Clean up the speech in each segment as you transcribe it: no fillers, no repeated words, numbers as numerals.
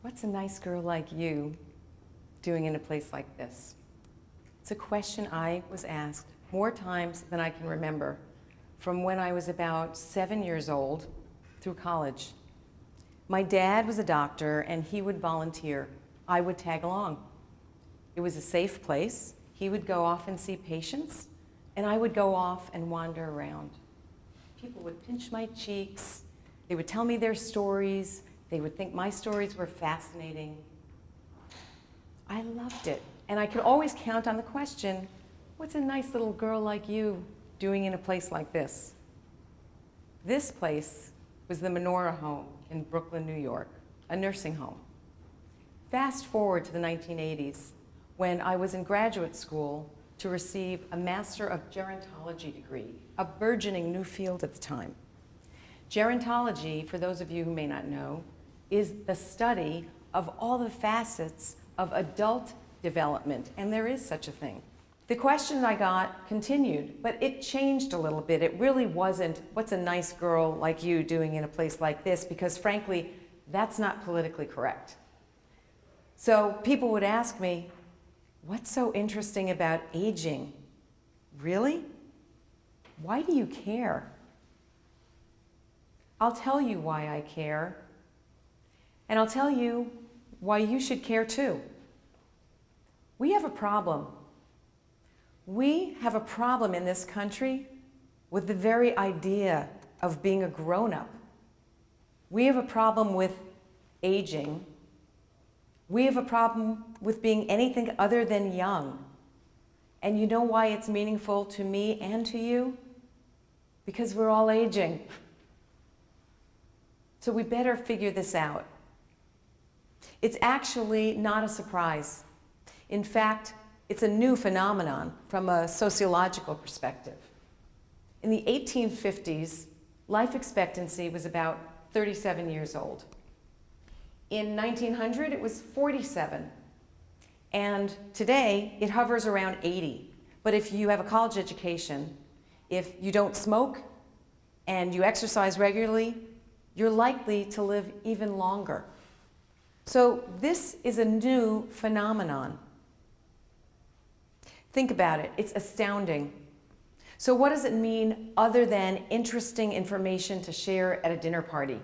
What's a nice girl like you doing in a place like this? It's a question I was asked more times than I can remember, from when I was about 7 years old through college. My dad was a doctor and he would volunteer. I would tag along. It was a safe place. He would go off and see patients, and I would go off and wander around. People would pinch my cheeks. They would tell me their stories. They would think my stories were fascinating. I loved it. And I could always count on the question, what's a nice little girl like you doing in a place like this? This place was the Menorah home in Brooklyn, New York, a nursing home. Fast forward to the 1980s, when I was in graduate school to receive a Master of Gerontology degree, a burgeoning new field at the time. Gerontology, for those of you who may not know, is the study of all the facets of adult development, and there is such a thing. The question I got continued, but it changed a little bit. It really wasn't, what's a nice girl like you doing in a place like this? Because frankly, that's not politically correct. So people would ask me, what's so interesting about aging? Really? Why do you care? I'll tell you why I care, and I'll tell you why you should care too. We have a problem. We have a problem in this country with the very idea of being a grown-up. We have a problem with aging. We have a problem with being anything other than young. And you know why it's meaningful to me and to you? Because we're all aging. So we better figure this out. It's actually not a surprise. In fact, it's a new phenomenon from a sociological perspective. In the 1850s, life expectancy was about 37 years old. In 1900, it was 47. And today, it hovers around 80. But if you have a college education, if you don't smoke, and you exercise regularly, you're likely to live even longer. So this is a new phenomenon. Think about it, it's astounding. So what does it mean other than interesting information to share at a dinner party?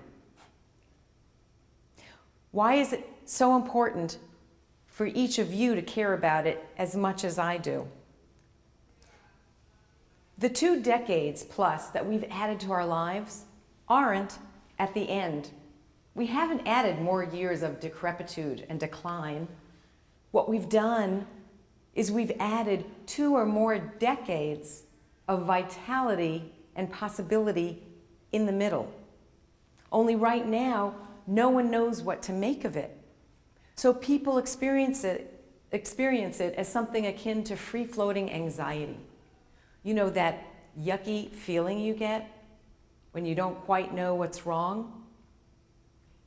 Why is it so important for each of you to care about it as much as I do? The 2 decades plus that we've added to our lives aren't at the end. We haven't added more years of decrepitude and decline. What we've done is we've added 2 or more decades of vitality and possibility in the middle. Only right now, no one knows what to make of it. So people experience it as something akin to free-floating anxiety. You know that yucky feeling you get when you don't quite know what's wrong?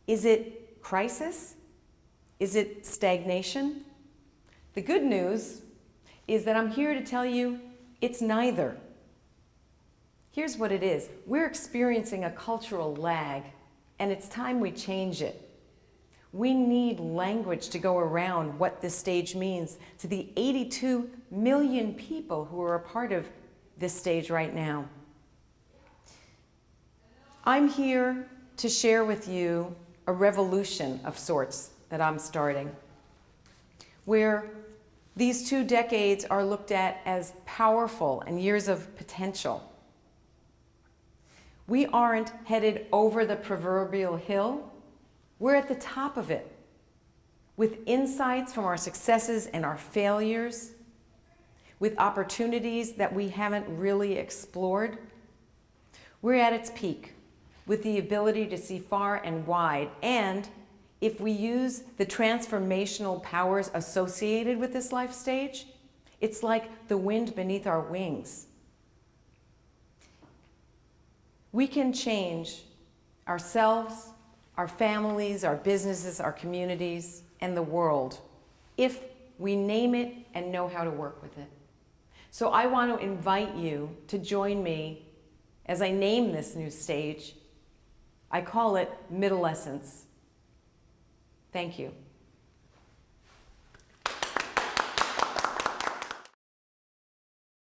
Is it crisis? Is it stagnation? The good news is that I'm here to tell you it's neither. Here's what it is. We're experiencing a cultural lag, and it's time we change it. We need language to go around what this stage means to the 82 million people who are a part of this stage right now. I'm here to share with you a revolution of sorts that I'm starting, where these 2 decades are looked at as powerful and years of potential. We aren't headed over the proverbial hill. We're at the top of it, with insights from our successes and our failures, with opportunities that we haven't really explored. We're at its peak, with the ability to see far and wide, and if we use the transformational powers associated with this life stage, it's like the wind beneath our wings. We can change ourselves, our families, our businesses, our communities, and the world if we name it and know how to work with it. So I want to invite you to join me as I name this new stage. I call it Middlescence. Thank you.